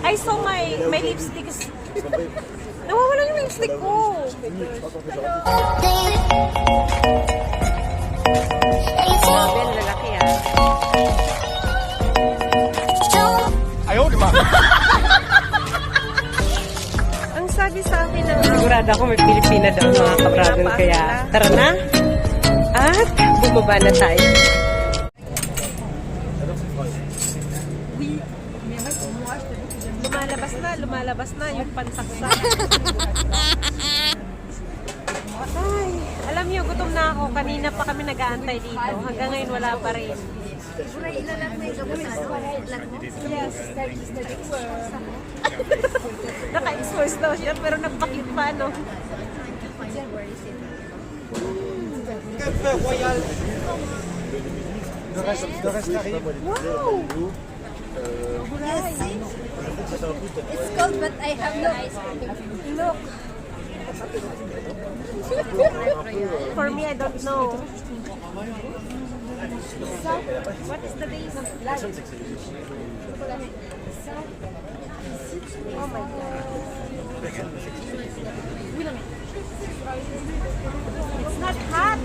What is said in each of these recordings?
I saw my lipstick is... Nawawala yung lipstick ko. Grabe, ang lalaki ah. Ayaw, di ba? Ang sabi sa akin ng... Sigurado ako may Pilipina daw mga kabragon, kaya tara na at bumaba na tayo. Lumalabas na yung pansaksa. Ay, alam niyo, gutom na ako. Kanina pa kami nag-aantay dito. Hanggang ngayon wala pa rin. Yes. Naka-expose daw siya, pero nagpakit pa, no? Wow! It's cold, but I have no ice cream. Look. For me, I don't know. What is the name of life? Oh my God. It's not hot.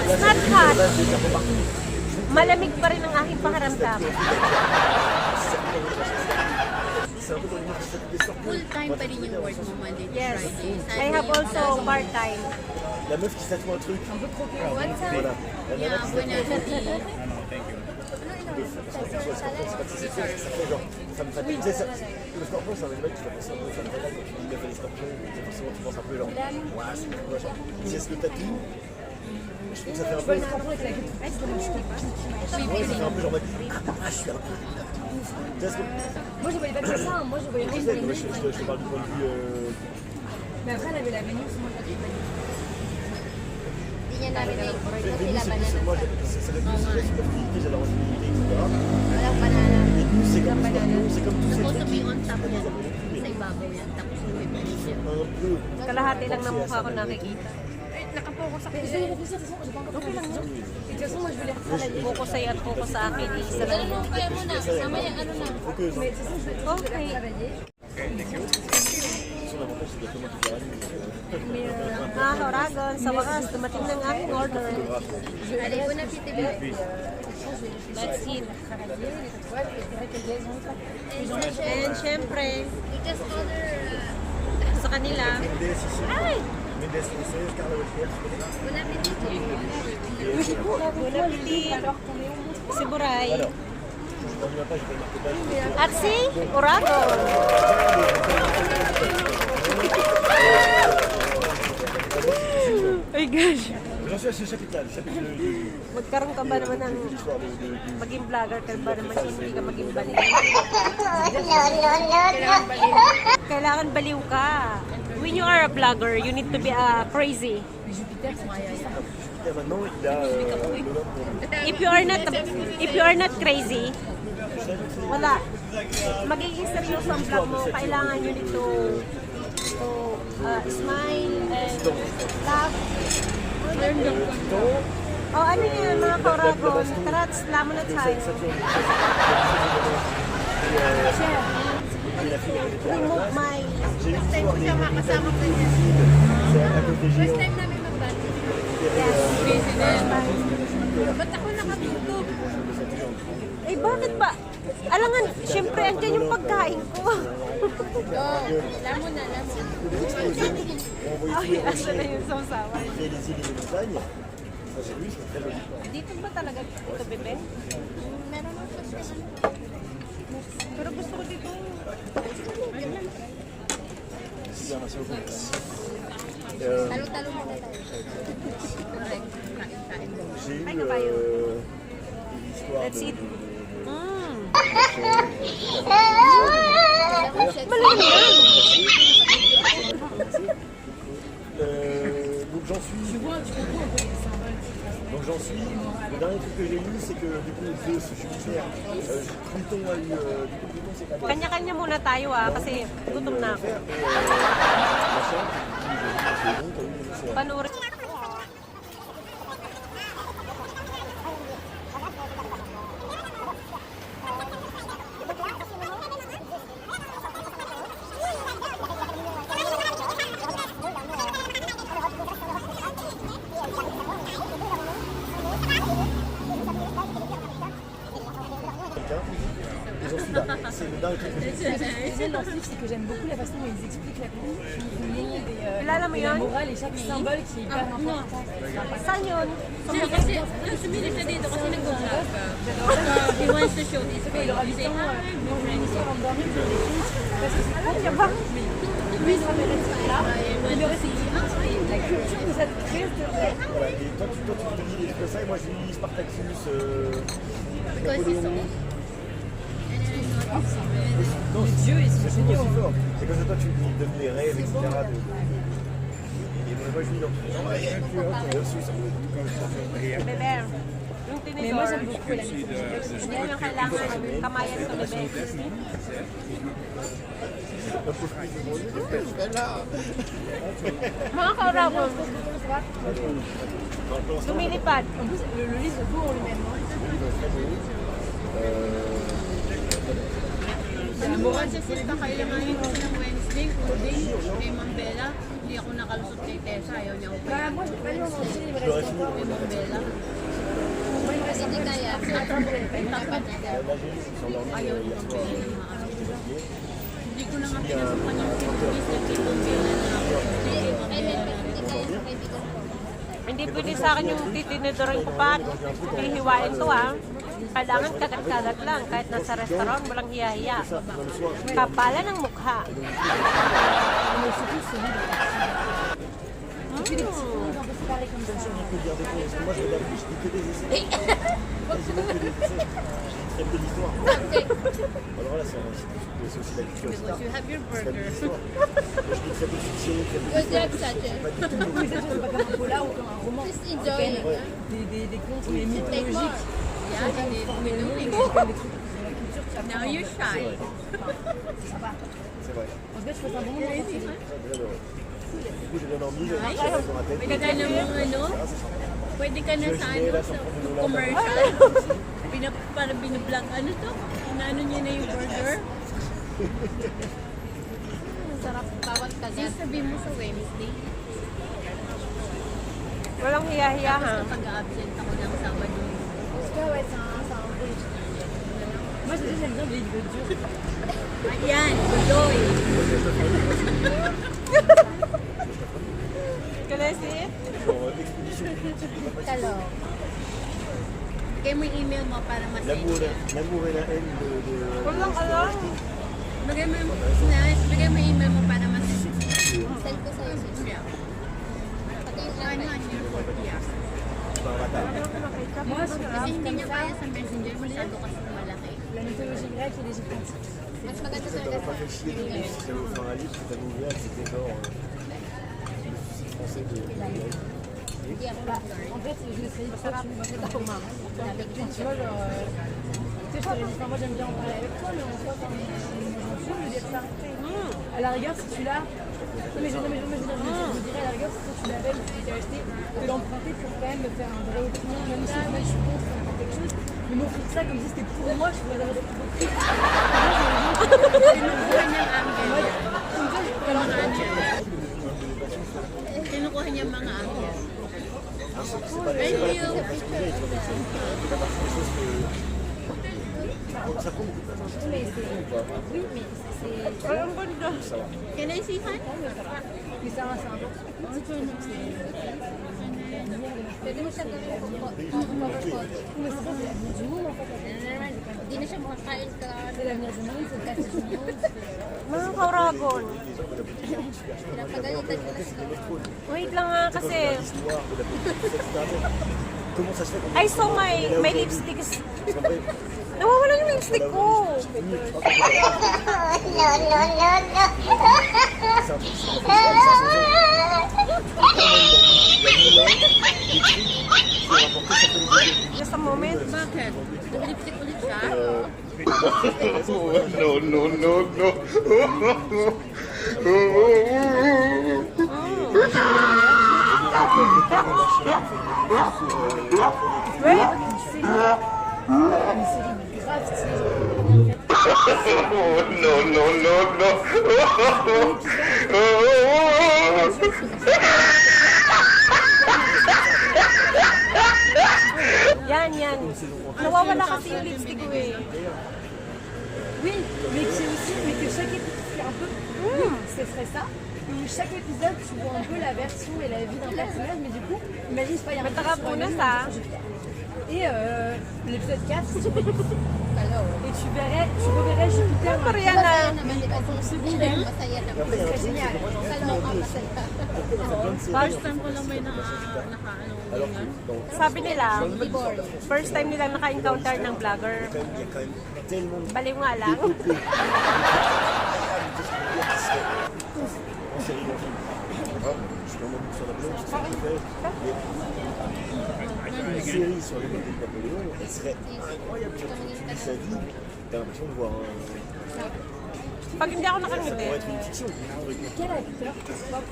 It's not hot. Malamig pa rin ang aking pakiramdam. Full-time pa rin yung work mo Monday to Yes. Friday. I have also part-time. La meuf qui s'attend un truc. What's up? Voilà. Yeah, bonality. Ça me fatigue. Tu sais, le scorpion, c'est un animal qui fait penser un peu, ça me fatigue. Quand il a fait les scorpions, forcément, tu penses un peu genre, ouah, c'est cool, machin. C'est ce le tatou. Je trouve que ça fait un peu. Ouais, ça fait un peu genre, je suis un peu. Tu sais ce que. Moi je voyais pas que ça, moi je voyais Je rien sais, de mais Vénus. je te parle du point de vue. Mais après elle avait la Vénus, moi je voyais Vénus. Hindi niya namin na-export kasi Vénus, laban na c'est ng moi, ça fait plus de subtilité, j'ai la responsabilité, etc. walang banana. Vénus, c'est comme le scorpion, c'est comme tous ces Supposed to trucs be qui. on top yan. Sa ibabaw yan. Tapos may Vénus yan. Un peu. Kalahati lang ng mukha ko nakikita. Nakapokus ako. Essaye de réfléchir, de toute façon, j'ai pas encore fait de question. De toute façon, moi je voulais retravailler. Focus sa'yo at focus sa akin. Isa lang yun. Kaya mo na. Mamaya ano na. Focus. Mais de toute façon, je voulais Okay. retravailler. Son avantage, c'est exactement tout pareil. Mga kauragon, sa wakas, dumating ng aking order. Allez, bon appétit. Let's eat. Travailler, les tatouages, et c'est vrai qu'elles elles ont ça. And syempre, You just order. sa kanila, Mendes ici. Mendes française, Carla Welfare, tu connais? Bon appétit. si Buray. Alors, dans ma page, j'ai pas marqué page. At si Uragon. Ay gosh. J'en suis à ce chapitre-là, le chapitre de Magkaroon ka ba naman ng l'histoire de. maging vlogger ka ba naman hindi ka maging baliw? Kailangan baliw ka. When you are a vlogger, you need to be crazy. Maintenant, il a le nom pour. If you are not crazy, wala. Magiging seryoso ang vlog mo. Kailangan you need to smile and laugh. Oh, ano yan mga kauragon? Tara, slam na tayo. Remove my... First time ko siya makasama ko niya. First time namin mag-band. Yes. Ba't ako nakatutog? Eh, bakit ba? Alangan, syempre, andyan yung pagkain ko. Lamon na, lamon. Ay, asa na yung sausawan. Il y a des îles et des montagnes. Ça, c'est lui, c'est très joli. Dito ba talaga ito, bebe? Meron ako sa Pero gusto ko dito. Ici, il y a un seul coup. Talo-talo muna tayo. Correct. Kain-kain. J'ai eu Ano ba yun? l'histoire Let's eat. Malamig yan. Donc j'en suis. Donc j'en suis. Le dernier truc que j'ai lu, c'est que du coup Zeus, Jupiter, Pluton a eu. Du coup Pluton c'est pas Kanya-kanya muna tayo kasi gutom na ako. machin. Panoorin. dans les trucs. Ce que j'aime dans ce livre, c'est que j'aime beaucoup la façon dont ils expliquent la monde et Kilala mo la yun? morale et chaque symbole qui est hyper important. Saan yun? Kasi, sumili siya dito kasi nag-vlog ka. He wants to show this Il aura page. du You say, temps, hi, quand je vais avant de dormir, je l'écoute parce que c'est Ano ba? lui, il s'appelle là. Il aurait dit la culture que ça te crée, s'il te plaît. Voilà, et toi, tu te lis des trucs comme ça, et moi, je lis Spartacus. because he's so... Non, les dieux, ils sont aussi forts. C'est comme ça, toi, tu lis Donne les rêves, etc. Et moi, je lis dans Bebe. Yung Mais moi, tinidor. j'aime beaucoup la mythologie grecque. Hindi lang kailangan kamayan to bebe. Mga kauragon, lumilipad. En plus, le livre est beau en lui-même. Nabukan siya sila kailanganin ko siya ng Wednesday, coding, kay Ma'am Bella. Hindi ako nakalusot kay Tessa, ayaw niya ako Bah, moi, je peux pas lire en entier, il me reste encore. kay Ma'am Bella. Moi, il me reste encore. Kaya, dapat ayaw ni Ma'am Bella na maano. Hindi ko na nga pinasukan yung Philippines na kay Ma'am Bella na ako. Hindi pwede sa akin yung titinidorin ko pa. Hihiwain to ha. Kailangan kagat-kagat lang. Kahit nasa restaurant, walang hiya-hiya. Kapala ng mukha. Moi, je regarde plus, je lis que des essais. Quasiment que des essais. Je lis très peu d'histoire. Alors là, c'est aussi la culture, etc. You have your C'est la burger. l'histoire. Je lis très peu de fiction, très peu d'histoire. Pas du tout. Mais ça, c'est pas comme un polar ou comme un roman. C'est quand même des contes mais mythologiques. Yeah, they did. C'est quand même des trucs de la culture qui Now you're shy. C'est vrai. En tout cas, je passe un bon moment. Du coup, j'ai bien dormi, j'ai raison à tête. Pagkakala mo ano, pwede ka na sa ano, sa commercial. Para binablog, ano to? Inaano niya na yung burger. Sarap bawat kagat. Sabi mo sa Wednesday, Walang hiya-hiya ha. basta pag-absent ako ng Sabado. Parce que, ouais, c'est un peu. Moi, j'aime bien les livres durs. Ayan, tuloy. Can I see it? Genre, expédition. Talo. Kaya mo yung email mo para L'amour ma-send. et la haine de... Walang alam. Bigay mo yung email mo para ma-send. Send ko sa'yo. Yeah. Pati yung ano, yeah. Moi, sur Kasi hindi niya kaya sa messenger, masyado kasi malaki. la mythologie grecque et l'égyptienne. Mas maganda Ça m'a pas fait chier de si j'avais offert un livre, c'était ouvert, c'était genre... le français de... En fait, je me serais dit, pourquoi tu me mets dans ma main? Tu vois, genre... Tu sais, je t'aurais dit, enfin, moi j'aime bien en parler avec toi, mais en soi, quand j'en suis, je veux dire ça. À la rigueur, si tu l'as... Non, mais je dirais à la rigueur, si tu l'avais ou si tu t'es acheté, de l'emprunter pour quand même me faire un vrai opinion, même si moi je suis contre quelque chose, mais m'offrir ça comme si c'était pour moi, je pourrais l'avoir des prix. Kinukuha niya mga angel. C'est pas des choses que... Ça prend beaucoup de place. Mais c'est... Oui, mais c'est... Walang ganda. Can I see Han? Mais c'est important. Pwede mo siya gawin po. Mais c'est ça, c'est l'avenir du monde en fait. Hindi na siya makakain ka. C'est l'avenir du monde, c'est le passé du monde. Mga kauragon. Pinapagalitan ko na siya. Wait lang nga kasi L'histoire de la politique, etc. Comment ça se fait qu'on... I saw my lipstick is... Nawawala yung lipstick ko. Just a moment. Bakit? Nag-lipstick ulit siya? Yan. Nawawala kasi yung lipstick ko eh. Oui, mais que chaque épisode, un peu, ce serait ça. Où chaque épisode, tu vois un peu la version et la vie d'un personnage, mais du coup, imagine, c'est pas, il y a un Masarap personnage muna sur sa. un Jupiter. Et l'épisode 4, et tu reverrais Jupiter dans le Mariana. en secondaire. Ce serait génial. First time ko lang may naka-ano. Alors que dans Sabi nila, first time nila naka-encounter ng vlogger. il y a quand même tellement de Baliw nga lang. en série en film. Ah, je suis vraiment sur Napoléon, c'est ce que je fais. Une série sur les côtés de Napoléon, elle serait incroyable. Surtout que tu lis sa vie, t'as l'impression de voir un... Pag hindi ako Ça nakangiti, pourrait être une fiction. Quel acteur tu crois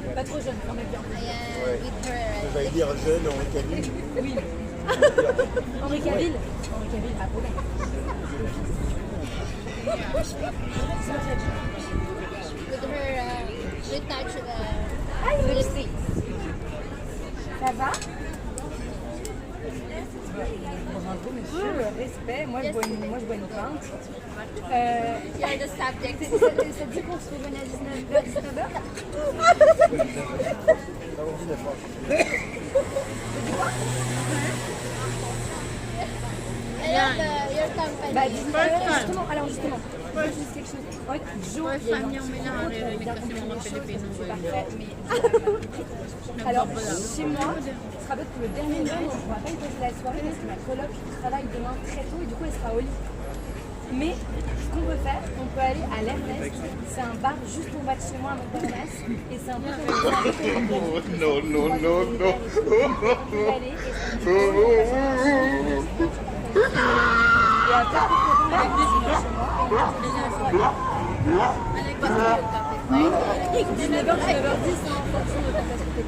pour pas trop jeune, quand même bien. Ouais. J'allais dire jeune, Henri Cavill. Oui. Henri Cavill. Henri Cavill, à Paul. With her retouch Lipstick. Ça va? Bravo, monsieur, respect. Moi, je bois une pinte. you're the subject. Ça te dit qu'on se fait venir à 19h? I love your company. Bah, justement, moi, je dis quelque chose. Ouais, Jo, First time niyang may naririnig kasi mga Pilipino c'est ba. parfait, mais alors, chez moi, ce sera peut-être pour le dernier jour, on ne pourra pas y passer la soirée parce que ma coloc travaille demain très tôt et du coup, elle sera au lit. Mais ce qu'on peut faire, on peut aller à l'Ernest. C'est un bar juste en bas de chez moi à Montparnasse. Et c'est un peu comme ça. Non. On peut y aller et c'est et après, pour qu'on aille chez moi, et on va se dire à la soirée. 19h, 19h10 en fonction de ta capacité.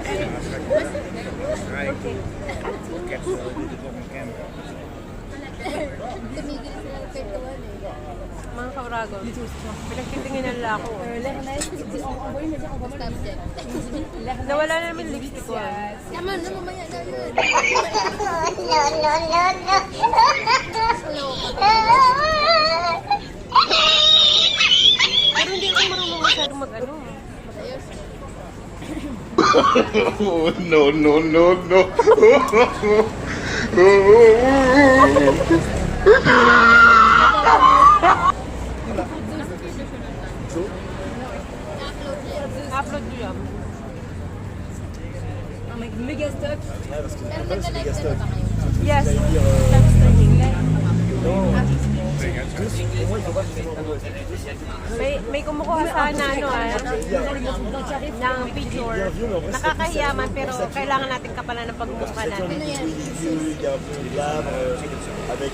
Tumigil sila ng kwentuhan eh. mga kabragon. Pinagtitingin nila ako. L'Ernest, envoie-moi le Subject. L'Ernest. Nawala namin lipstick ko. Naman, mamaya na yun. Pero hindi ko marunong masyadong mag-ano. No. Upload ko yan. Un méga stock. Ouais, parce que le problème, c'est les gastocs. Yes. Vous allez dire, Live streaming. non, pour moi, il faut pas forcément rendre May kumukuha sa akin na ano ng picture. Nakakahiya man pero kailangan natin kapalan ng pagmumukha natin. il y a un peu de glabre, avec